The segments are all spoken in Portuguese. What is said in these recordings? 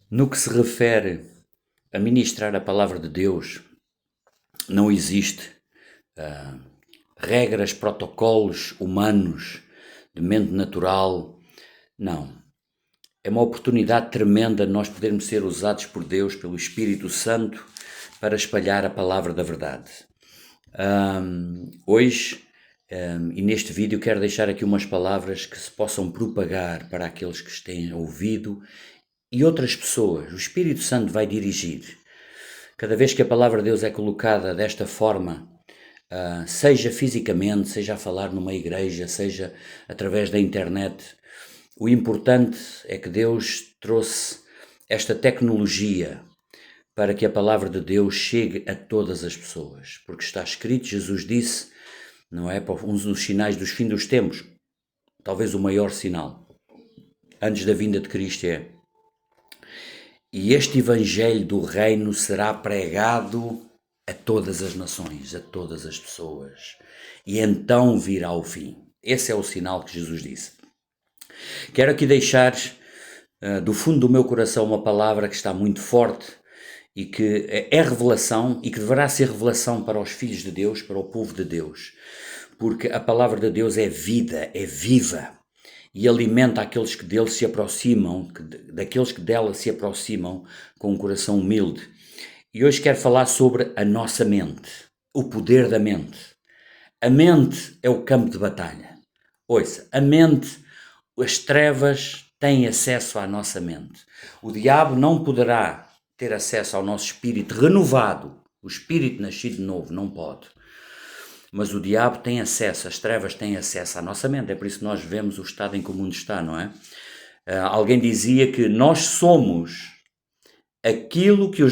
No que se refere a ministrar a palavra de Deus, não existe regras, protocolos humanos de mente natural. Não. É uma oportunidade tremenda de nós podermos ser usados por Deus, pelo Espírito Santo, para espalhar a palavra da verdade. Hoje, e neste vídeo, quero deixar aqui umas palavras que se possam propagar para aqueles que têm ouvido e outras pessoas. O Espírito Santo vai dirigir. Cada vez que a palavra de Deus é colocada desta forma, seja fisicamente, seja a falar numa igreja, seja através da internet, o importante é que Deus trouxe esta tecnologia para que a palavra de Deus chegue a todas as pessoas. Porque está escrito, Jesus disse, não é? Um dos sinais dos fins dos tempos, talvez o maior sinal, antes da vinda de Cristo é: e este evangelho do reino será pregado a todas as nações, a todas as pessoas, e então virá o fim. Esse é o sinal que Jesus disse. Quero aqui deixar do fundo do meu coração uma palavra que está muito forte e que é revelação e que deverá ser revelação para os filhos de Deus, para o povo de Deus, porque a palavra de Deus é vida, é viva e alimenta aqueles que dele se aproximam, daqueles que dela se aproximam com um coração humilde. E hoje quero falar sobre a nossa mente, o poder da mente. A mente é o campo de batalha. Ouça, a mente, as trevas têm acesso à nossa mente. O diabo não poderá ter acesso ao nosso espírito renovado. O espírito nascido de novo não pode. Mas o diabo tem acesso, as trevas têm acesso à nossa mente. É por isso que nós vemos o estado em que o mundo está, não é? Alguém dizia que nós somos aquilo que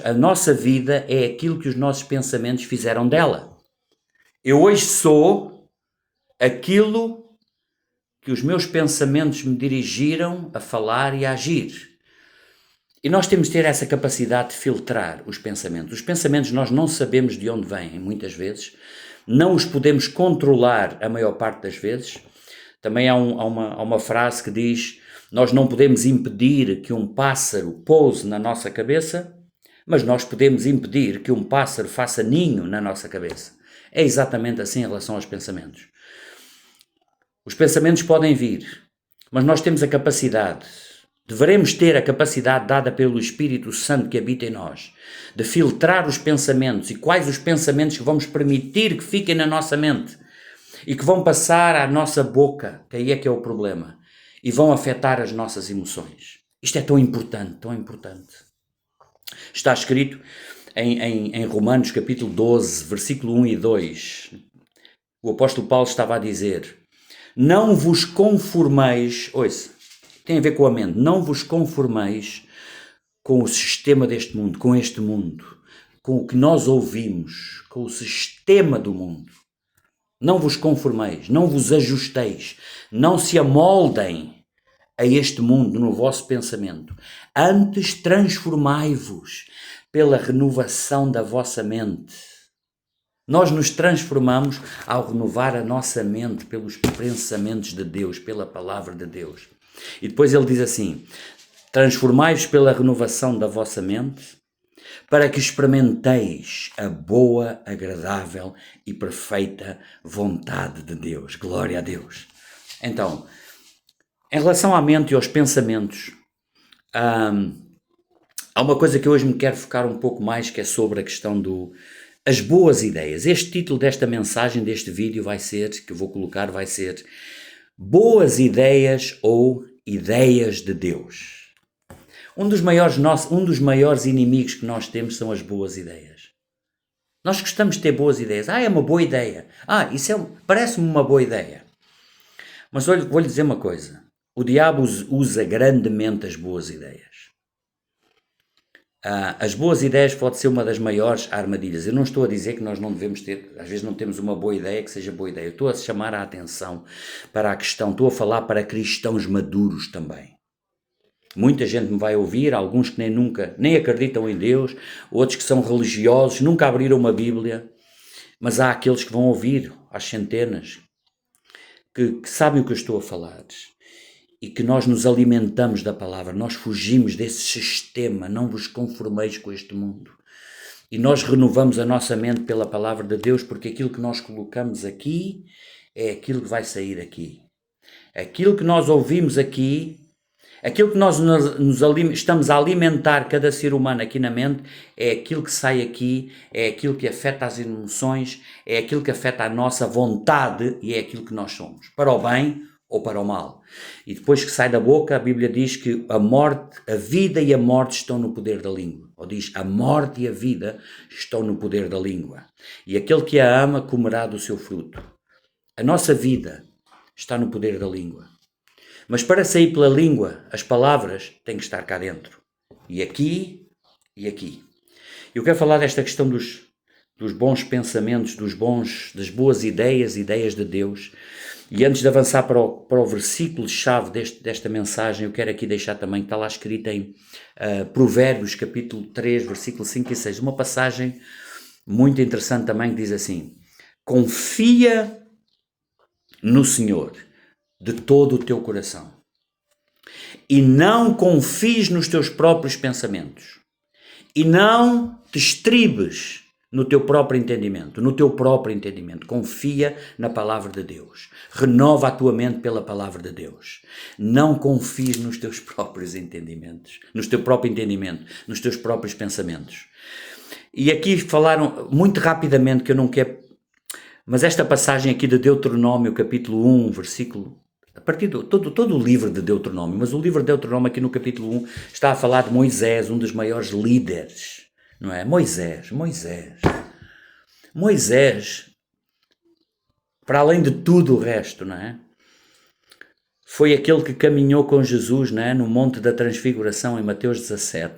a nossa vida é aquilo que os nossos pensamentos fizeram dela. Eu hoje sou aquilo que os meus pensamentos me dirigiram a falar e a agir. E nós temos de ter essa capacidade de filtrar os pensamentos. Os pensamentos nós não sabemos de onde vêm, muitas vezes. Não os podemos controlar a maior parte das vezes. Também há uma frase que diz: nós não podemos impedir que um pássaro pouse na nossa cabeça, mas nós podemos impedir que um pássaro faça ninho na nossa cabeça. É exatamente assim em relação aos pensamentos. Os pensamentos podem vir, mas nós temos a capacidade, deveremos ter a capacidade dada pelo Espírito Santo que habita em nós, de filtrar os pensamentos e quais os pensamentos que vamos permitir que fiquem na nossa mente e que vão passar à nossa boca, que aí é que é o problema, e vão afetar as nossas emoções. Isto é tão importante, tão importante. Está escrito em Romanos capítulo 12, versículo 1 e 2. O apóstolo Paulo estava a dizer: não vos conformeis, ouça, tem a ver com a mente, não vos conformeis com o sistema deste mundo, com este mundo, com o que nós ouvimos, com o sistema do mundo. Não vos conformeis, não vos ajusteis, não se amoldem a este mundo no vosso pensamento. Antes transformai-vos pela renovação da vossa mente. Nós nos transformamos ao renovar a nossa mente pelos pensamentos de Deus, pela palavra de Deus. E depois ele diz assim: transformai-vos pela renovação da vossa mente, para que experimenteis a boa, agradável e perfeita vontade de Deus. Glória a Deus. Então, em relação à mente e aos pensamentos, há uma coisa que hoje me quero focar um pouco mais, que é sobre a questão as boas ideias. Este título desta mensagem, deste vídeo que eu vou colocar, vai ser Boas Ideias ou Ideias de Deus. Um dos maiores inimigos que nós temos são as boas ideias. Nós gostamos de ter boas ideias. É uma boa ideia. Parece-me uma boa ideia. Mas vou-lhe dizer uma coisa. O diabo usa grandemente as boas ideias. As boas ideias pode ser uma das maiores armadilhas. Eu não estou a dizer que nós não devemos ter, às vezes não temos uma boa ideia que seja boa ideia. Eu estou a chamar a atenção para a questão, estou a falar para cristãos maduros também. Muita gente me vai ouvir, alguns que nem acreditam em Deus, outros que são religiosos, nunca abriram uma Bíblia, mas há aqueles que vão ouvir, às centenas, que sabem o que eu estou a falar. e que nós nos alimentamos da palavra, nós fugimos desse sistema, não vos conformeis com este mundo. E nós renovamos a nossa mente pela palavra de Deus, porque aquilo que nós colocamos aqui é aquilo que vai sair aqui. Aquilo que nós ouvimos aqui, aquilo que nós estamos a alimentar cada ser humano aqui na mente, é aquilo que sai aqui, é aquilo que afeta as emoções, é aquilo que afeta a nossa vontade e é aquilo que nós somos, para o bem ou para o mal. E depois que sai da boca, a Bíblia diz que a morte, a vida e a morte estão no poder da língua. Ou diz, a morte e a vida estão no poder da língua. E aquele que a ama comerá do seu fruto. A nossa vida está no poder da língua. Mas para sair pela língua, as palavras têm que estar cá dentro. E aqui e aqui. Eu quero falar desta questão dos bons pensamentos, das boas ideias de Deus. E antes de avançar para o versículo-chave desta mensagem, eu quero aqui deixar também, que está lá escrito em Provérbios, capítulo 3, versículos 5 e 6, uma passagem muito interessante também, que diz assim: confia no Senhor de todo o teu coração e não confies nos teus próprios pensamentos e não te estribes no teu próprio entendimento, confia na palavra de Deus, renova a tua mente pela palavra de Deus, não confies nos teus próprios entendimentos, nos teus próprios pensamentos. E aqui falaram muito rapidamente, que eu não quero, mas esta passagem aqui de Deuteronômio, capítulo 1, versículo, a partir de todo o livro de Deuteronômio, mas o livro de Deuteronômio aqui no capítulo 1 está a falar de Moisés, um dos maiores líderes, não é? Moisés, para além de tudo o resto, não é? Foi aquele que caminhou com Jesus, não é? No Monte da Transfiguração, em Mateus 17,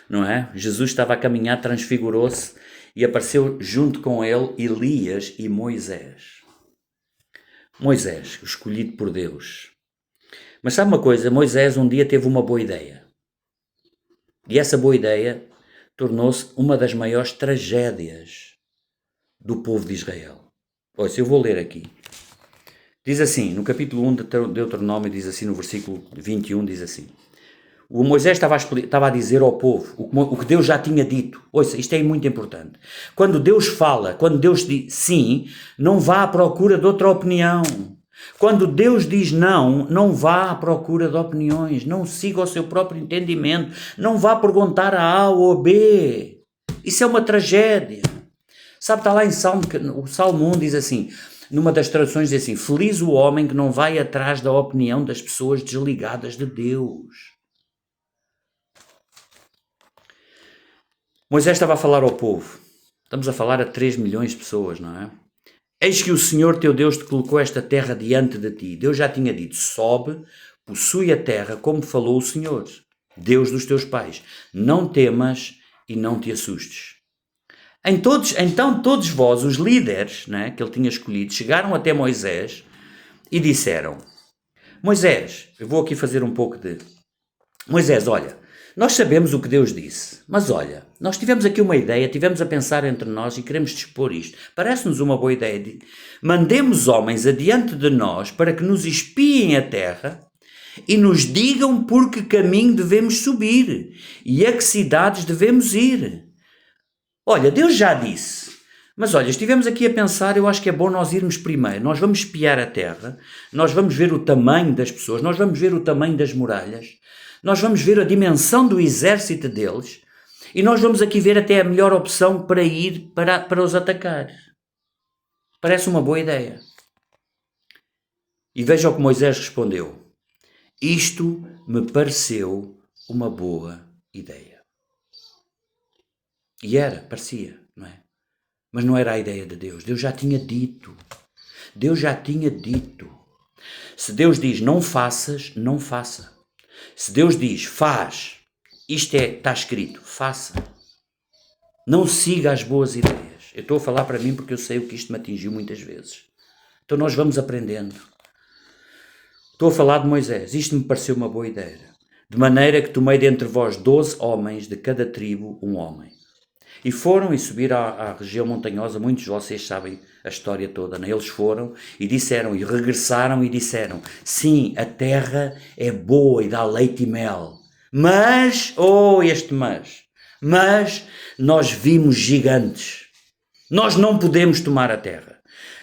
não é? Jesus estava a caminhar, transfigurou-se e apareceu junto com ele Elias e Moisés. Moisés, escolhido por Deus. Mas sabe uma coisa? Moisés um dia teve uma boa ideia. E essa boa ideia tornou-se uma das maiores tragédias do povo de Israel. Pois, eu vou ler aqui. Diz assim, no capítulo 1 de Deuteronômio, diz assim, no versículo 21, diz assim: o Moisés estava a dizer ao povo o que Deus já tinha dito. Ouça, isto é muito importante. Quando Deus fala, quando Deus diz sim, não vá à procura de outra opinião. Quando Deus diz não, não vá à procura de opiniões, não siga o seu próprio entendimento, não vá perguntar a A ou a B. Isso é uma tragédia. Sabe, está lá em o Salmo 1 diz assim, numa das traduções diz assim: feliz o homem que não vai atrás da opinião das pessoas desligadas de Deus. Moisés estava a falar ao povo. Estamos a falar a 3 milhões de pessoas, não é? Eis que o Senhor teu Deus te colocou esta terra diante de ti. Deus já tinha dito: sobe, possui a terra, como falou o Senhor, Deus dos teus pais. Não temas e não te assustes. Então todos vós, os líderes, né, que ele tinha escolhido, chegaram até Moisés e disseram: Moisés, eu vou aqui fazer um pouco de... Moisés, olha, nós sabemos o que Deus disse, mas olha, nós tivemos aqui uma ideia, tivemos a pensar entre nós e queremos dispor isto. Parece-nos uma boa ideia. Mandemos homens adiante de nós para que nos espiem a terra e nos digam por que caminho devemos subir e a que cidades devemos ir. Olha, Deus já disse, mas olha, estivemos aqui a pensar, eu acho que é bom nós irmos primeiro, nós vamos espiar a terra, nós vamos ver o tamanho das pessoas, nós vamos ver o tamanho das muralhas, nós vamos ver a dimensão do exército deles e nós vamos aqui ver até a melhor opção para ir para os atacar. Parece uma boa ideia. E veja o que Moisés respondeu: isto me pareceu uma boa ideia. E parecia, não é? Mas não era a ideia de Deus. Deus já tinha dito. Deus já tinha dito. Se Deus diz não faças, não faça. Se Deus diz faz, está escrito, faça. Não siga as boas ideias. Eu estou a falar para mim porque eu sei o que isto me atingiu muitas vezes. Então nós vamos aprendendo. Estou a falar de Moisés. Isto me pareceu uma boa ideia. De maneira que tomei dentre vós 12 homens, de cada tribo um homem. E foram e subiram à região montanhosa, muitos de vocês sabem a história toda, né? Eles foram e disseram, e regressaram e disseram, sim, a terra é boa e dá leite e mel, mas, mas nós vimos gigantes, nós não podemos tomar a terra.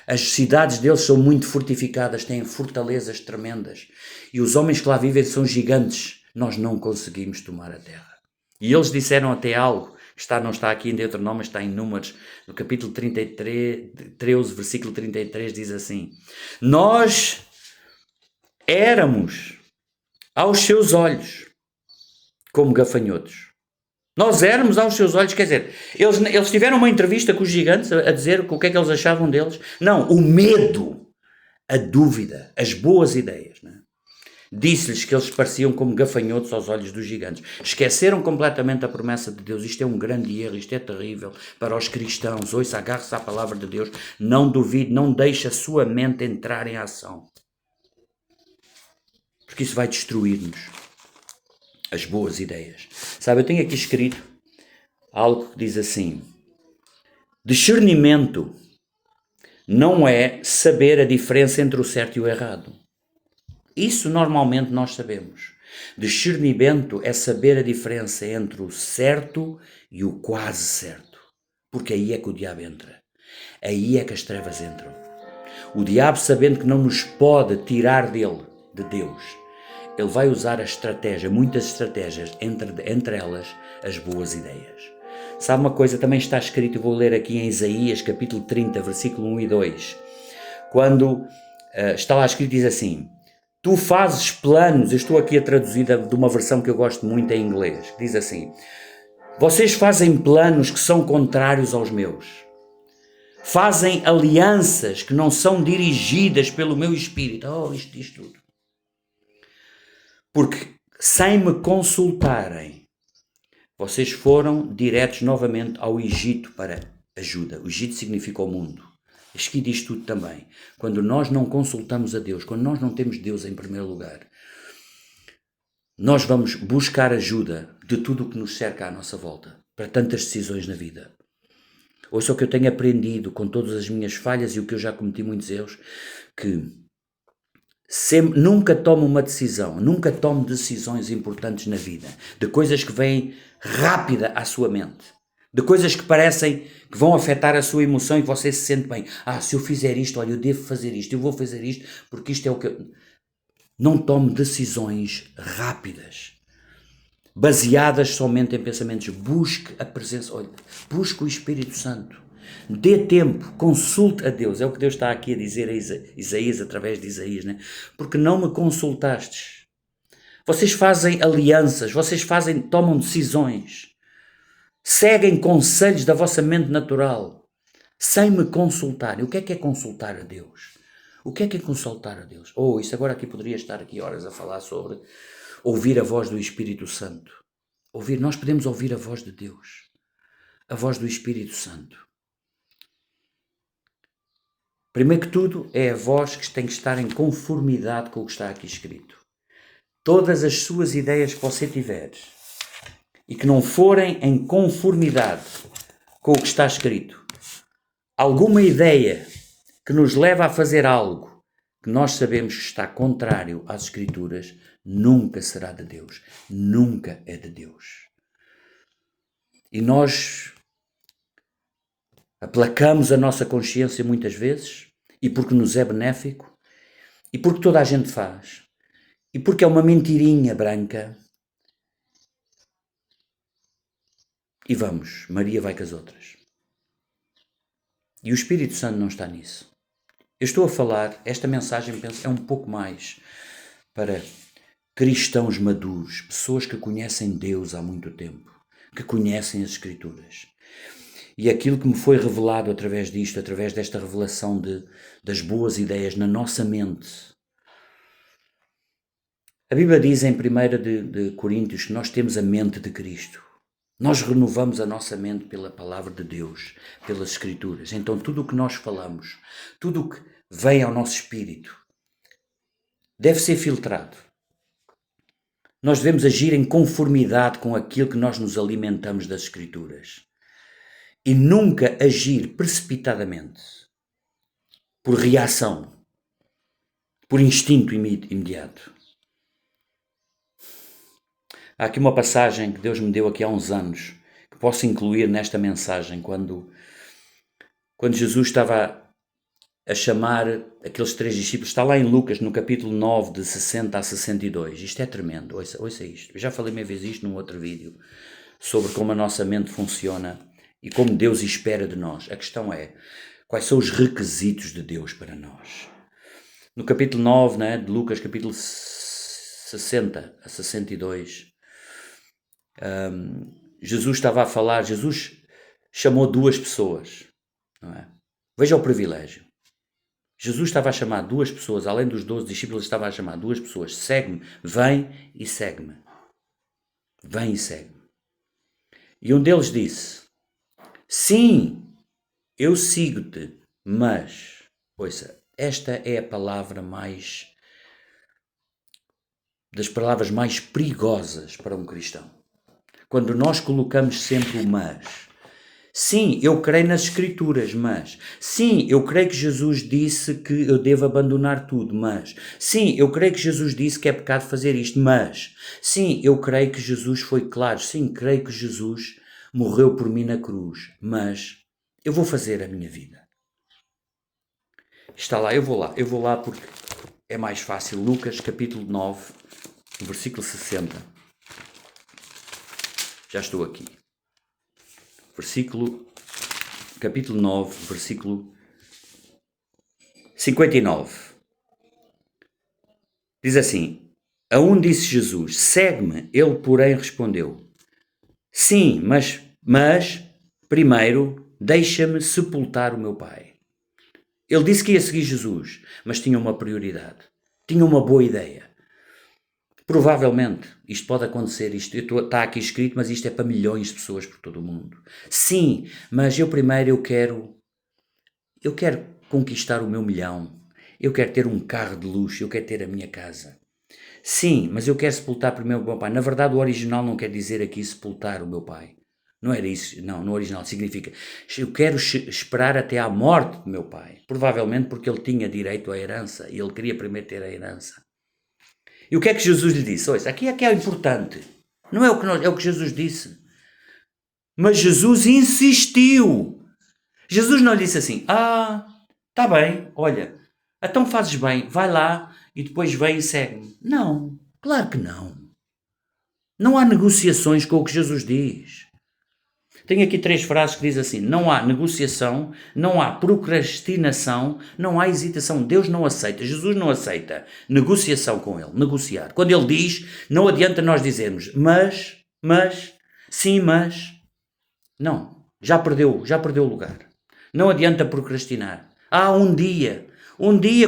As cidades deles são muito fortificadas, têm fortalezas tremendas, e os homens que lá vivem são gigantes, nós não conseguimos tomar a terra. E eles disseram até algo, não está aqui em Deuteronômio, está em Números, no capítulo 33, 13, versículo 33, diz assim, nós éramos aos seus olhos como gafanhotos. Nós éramos aos seus olhos, quer dizer, eles tiveram uma entrevista com os gigantes a dizer o que é que eles achavam deles. Não, o medo, a dúvida, as boas ideias, né? Disse-lhes que eles pareciam como gafanhotos aos olhos dos gigantes. Esqueceram completamente a promessa de Deus. Isto é um grande erro, isto é terrível para os cristãos. Ouça, agarre-se à palavra de Deus. Não duvide, não deixe a sua mente entrar em ação. Porque isso vai destruir-nos as boas ideias. Sabe, eu tenho aqui escrito algo que diz assim, discernimento não é saber a diferença entre o certo e o errado. Isso normalmente nós sabemos. Discernimento é saber a diferença entre o certo e o quase certo. Porque aí é que o diabo entra. Aí é que as trevas entram. O diabo, sabendo que não nos pode tirar dele, de Deus, ele vai usar a estratégia, muitas estratégias, entre elas as boas ideias. Sabe uma coisa, também está escrito, eu vou ler aqui em Isaías, capítulo 30, versículo 1 e 2, quando está lá escrito, diz assim, tu fazes planos, eu estou aqui a traduzir de uma versão que eu gosto muito em inglês, diz assim, vocês fazem planos que são contrários aos meus, fazem alianças que não são dirigidas pelo meu espírito, isto diz tudo. Porque sem me consultarem, vocês foram diretos novamente ao Egito para ajuda. O Egito significa o mundo. Isto aqui diz tudo também. Quando nós não consultamos a Deus, quando nós não temos Deus em primeiro lugar, nós vamos buscar ajuda de tudo o que nos cerca à nossa volta, para tantas decisões na vida. Ouça o que eu tenho aprendido com todas as minhas falhas e o que eu já cometi muitos erros, que nunca tome uma decisão, nunca tome decisões importantes na vida, de coisas que vêm rápida à sua mente, de coisas que parecem que vão afetar a sua emoção e você se sente bem. Se eu fizer isto, olha, eu devo fazer isto, eu vou fazer isto, porque isto é o que eu... Não tome decisões rápidas, baseadas somente em pensamentos. Busque a presença, olha, busque o Espírito Santo. Dê tempo, consulte a Deus. É o que Deus está aqui a dizer a Isaías, através de Isaías, né? Porque não me consultastes. Vocês fazem alianças, tomam decisões, seguem conselhos da vossa mente natural, sem me consultarem. O que é consultar a Deus? O que é consultar a Deus? Isso agora aqui poderia estar aqui horas a falar sobre ouvir a voz do Espírito Santo. Nós podemos ouvir a voz de Deus, a voz do Espírito Santo. Primeiro que tudo, é a voz que tem que estar em conformidade com o que está aqui escrito. Todas as suas ideias que você tiver e que não forem em conformidade com o que está escrito, alguma ideia que nos leva a fazer algo que nós sabemos que está contrário às Escrituras, nunca será de Deus. Nunca é de Deus. E nós aplacamos a nossa consciência muitas vezes, e porque nos é benéfico, e porque toda a gente faz, e porque é uma mentirinha branca, e vamos, Maria vai com as outras. E o Espírito Santo não está nisso. Eu estou a falar, esta mensagem, penso, é um pouco mais para cristãos maduros, pessoas que conhecem Deus há muito tempo, que conhecem as Escrituras. E aquilo que me foi revelado através disto, através desta revelação das boas ideias na nossa mente. A Bíblia diz em 1 de Coríntios que nós temos a mente de Cristo. Nós renovamos a nossa mente pela palavra de Deus, pelas Escrituras. Então tudo o que nós falamos, tudo o que vem ao nosso espírito, deve ser filtrado. Nós devemos agir em conformidade com aquilo que nós nos alimentamos das Escrituras. e nunca agir precipitadamente, por reação, por instinto imediato. Há aqui uma passagem que Deus me deu aqui há uns anos, que posso incluir nesta mensagem, quando Jesus estava a chamar aqueles 3 discípulos. Está lá em Lucas, no capítulo 9, de 60 a 62. Isto é tremendo, ouça isto. Eu já falei uma vez isto num outro vídeo, sobre como a nossa mente funciona e como Deus espera de nós. A questão é, quais são os requisitos de Deus para nós? No capítulo 9, né, de Lucas, capítulo 60 a 62, Jesus estava a falar, Jesus chamou 2 pessoas, não é? Veja o privilégio. Jesus estava a chamar 2 pessoas, além dos 12 discípulos, estava a chamar 2 pessoas. Segue-me, vem e segue-me. Vem e segue-me. E um deles disse, sim, eu sigo-te, mas, ouça, esta é a palavra das palavras mais perigosas para um cristão. Quando nós colocamos sempre o mas. Sim, eu creio nas Escrituras, mas. Sim, eu creio que Jesus disse que eu devo abandonar tudo, mas. Sim, eu creio que Jesus disse que é pecado fazer isto, mas. Sim, eu creio que Jesus foi claro. Sim, creio que Jesus morreu por mim na cruz, mas eu vou fazer a minha vida. Está lá, eu vou lá porque é mais fácil. Lucas, capítulo 9, versículo 60. Já estou aqui. Capítulo 9, versículo 59. Diz assim, a um disse Jesus, segue-me. Ele, porém, respondeu, sim, mas primeiro deixa-me sepultar o meu pai. Ele disse que ia seguir Jesus, mas tinha uma prioridade, tinha uma boa ideia. Provavelmente, isto pode acontecer, está aqui escrito, mas isto é para milhões de pessoas por todo o mundo. Sim, mas eu quero conquistar o meu milhão, eu quero ter um carro de luxo, eu quero ter a minha casa. Sim, mas eu quero sepultar primeiro o meu pai. Na verdade, o original não quer dizer aqui sepultar o meu pai. Não era isso, não, no original significa, eu quero esperar até à morte do meu pai. Provavelmente porque ele tinha direito à herança e ele queria primeiro ter a herança. E o que é que Jesus lhe disse? Olha, aqui é que é importante. Não é é o que Jesus disse. Mas Jesus insistiu. Jesus não lhe disse assim, está bem, olha, então fazes bem, vai lá e depois vem e segue-me. Não, claro que não. Não há negociações com o que Jesus diz. Tenho aqui 3 frases que diz assim, não há negociação, não há procrastinação, não há hesitação. Deus não aceita, Jesus não aceita negociação com Ele, negociar. Quando Ele diz, não adianta nós dizermos, mas, sim, mas. Não, já perdeu o lugar. Não adianta procrastinar. Um dia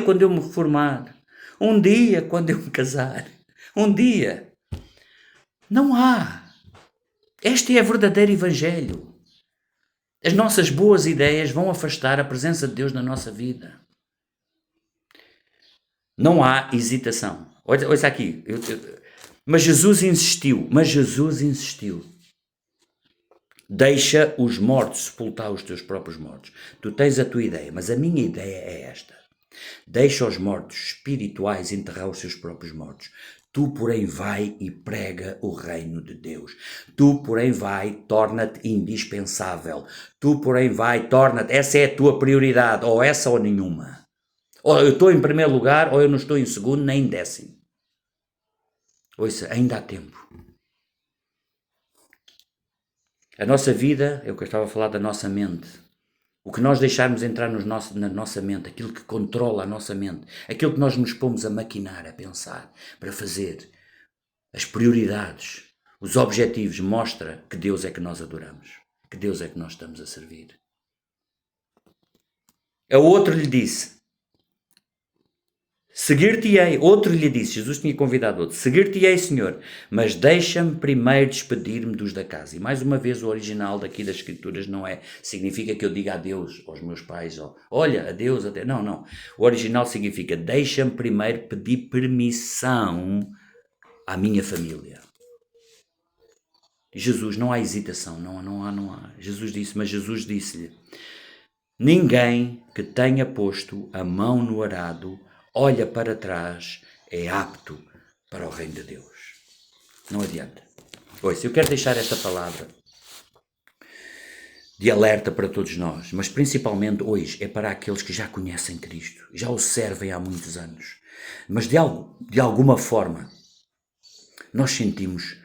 quando eu me formar, um dia quando eu me casar, um dia. Não há. Este é o verdadeiro evangelho. As nossas boas ideias vão afastar a presença de Deus na nossa vida. Não há hesitação. Olha aqui. Mas Jesus insistiu. Deixa os mortos sepultar os teus próprios mortos. Tu tens a tua ideia, mas a minha ideia é esta. Deixa os mortos espirituais enterrar os seus próprios mortos. Tu, porém, vai e prega o reino de Deus. Tu, porém, vai, torna-te indispensável. Tu, porém, vai, torna-te, essa é a tua prioridade, ou essa ou nenhuma. Ou eu estou em primeiro lugar, ou eu não estou em segundo, nem em décimo. Ouça, ainda há tempo. A nossa vida, é o que eu estava a falar da nossa mente. O que nós deixarmos entrar na nossa mente, aquilo que controla a nossa mente, aquilo que nós nos pomos a maquinar, a pensar, para fazer, as prioridades, os objetivos, mostra que Deus é que nós adoramos, que Deus é que nós estamos a servir. A outro lhe disse, seguir-te-ei. Outro lhe disse, Jesus tinha convidado outro, seguir-te-ei, Senhor, mas deixa-me primeiro despedir-me dos da casa. E mais uma vez o original daqui das Escrituras não significa que eu diga adeus aos meus pais, olha, adeus, até. Não. O original significa, deixa-me primeiro pedir permissão à minha família. Jesus, não há hesitação, não há. Mas Jesus disse-lhe: ninguém que tenha posto a mão no arado, olha para trás, é apto para o reino de Deus. Não adianta. Pois, eu quero deixar esta palavra de alerta para todos nós, mas principalmente hoje é para aqueles que já conhecem Cristo, já o servem há muitos anos, mas de alguma forma nós sentimos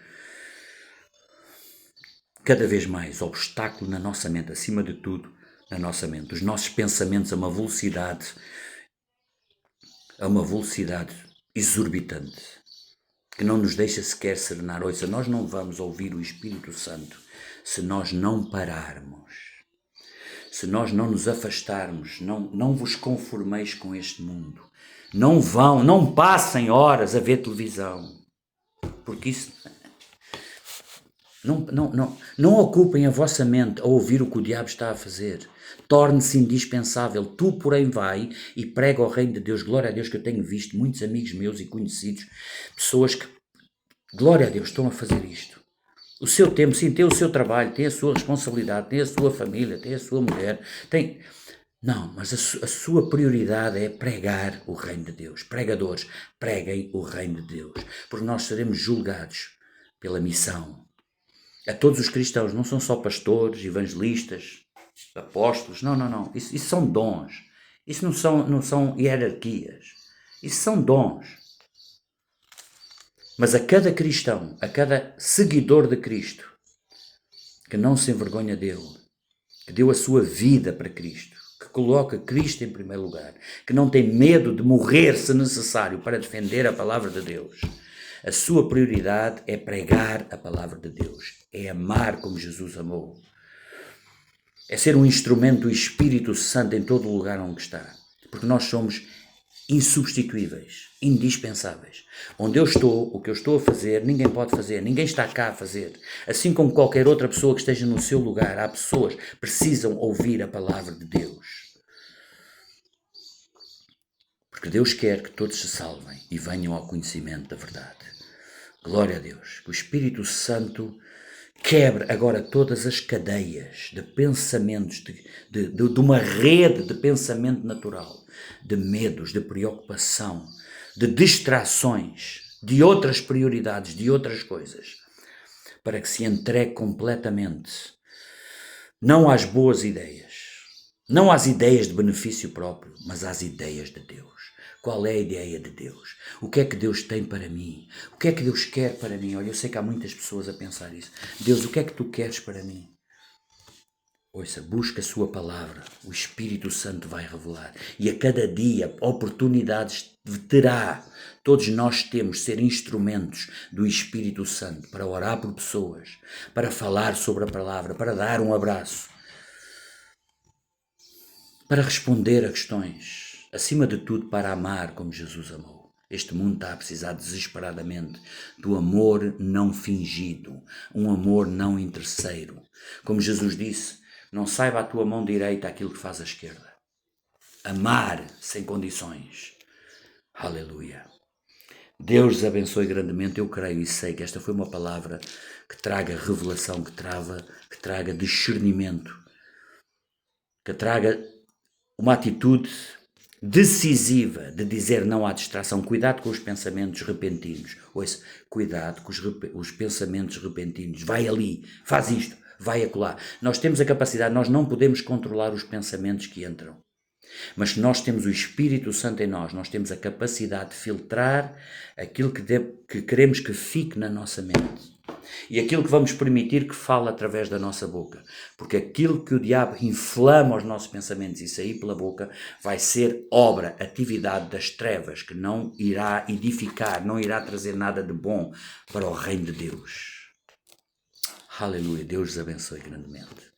cada vez mais obstáculo na nossa mente, acima de tudo na nossa mente, os nossos pensamentos a uma velocidade exorbitante, que não nos deixa sequer serenar. Ouça, nós não vamos ouvir o Espírito Santo se nós não pararmos, se nós não nos afastarmos. Não vos conformeis com este mundo, não passem horas a ver televisão, porque isso não ocupem a vossa mente a ouvir o que o diabo está a fazer. Torne-se indispensável. Tu, porém, vai e prega o reino de Deus. Glória a Deus, que eu tenho visto muitos amigos meus e conhecidos, pessoas que, glória a Deus, estão a fazer isto. O seu tempo, sim, tem o seu trabalho, tem a sua responsabilidade, tem a sua família, tem a sua mulher, tem... Não, mas a sua prioridade é pregar o reino de Deus. Pregadores, preguem o reino de Deus, porque nós seremos julgados pela missão. A todos os cristãos, não são só pastores, evangelistas, apóstolos, não. Isso são dons. Isso não são hierarquias. Isso são dons. Mas a cada cristão, a cada seguidor de Cristo, que não se envergonha dele, que deu a sua vida para Cristo, que coloca Cristo em primeiro lugar, que não tem medo de morrer se necessário para defender a palavra de Deus, a sua prioridade é pregar a palavra de Deus, é amar como Jesus amou, é ser um instrumento do Espírito Santo em todo o lugar onde está, porque nós somos insubstituíveis, indispensáveis. Onde eu estou, o que eu estou a fazer, ninguém pode fazer, ninguém está cá a fazer. Assim como qualquer outra pessoa que esteja no seu lugar, há pessoas que precisam ouvir a palavra de Deus. Porque Deus quer que todos se salvem e venham ao conhecimento da verdade. Glória a Deus. Que o Espírito Santo quebre agora todas as cadeias de pensamentos, de uma rede de pensamento natural, de medos, de preocupação, de distrações, de outras prioridades, de outras coisas, para que se entregue completamente, não às boas ideias, não às ideias de benefício próprio, mas às ideias de Deus. Qual é a ideia de Deus? O que é que Deus tem para mim? O que é que Deus quer para mim? Olha, eu sei que há muitas pessoas a pensar isso. Deus, o que é que tu queres para mim? Ouça, busca a sua palavra. O Espírito Santo vai revelar. E a cada dia oportunidades terá. Todos nós temos de ser instrumentos do Espírito Santo para orar por pessoas, para falar sobre a palavra, para dar um abraço, para responder a questões. Acima de tudo, para amar como Jesus amou. Este mundo está a precisar desesperadamente do amor não fingido, um amor não interesseiro. Como Jesus disse, não saiba a tua mão direita aquilo que faz a esquerda. Amar sem condições. Aleluia. Deus abençoe grandemente, eu creio e sei que esta foi uma palavra que traga revelação, que traga discernimento, que traga uma atitude decisiva de dizer não à distração. Cuidado com os pensamentos repentinos. Ouça, cuidado com os pensamentos repentinos. Vai ali, faz isto, vai acolá. Nós temos a capacidade, nós não podemos controlar os pensamentos que entram. Mas se nós temos o Espírito Santo em nós temos a capacidade de filtrar aquilo que queremos que fique na nossa mente. E aquilo que vamos permitir que fale através da nossa boca. Porque aquilo que o diabo inflama os nossos pensamentos e sair pela boca vai ser obra, atividade das trevas, que não irá edificar, não irá trazer nada de bom para o reino de Deus. Aleluia. Deus os abençoe grandemente.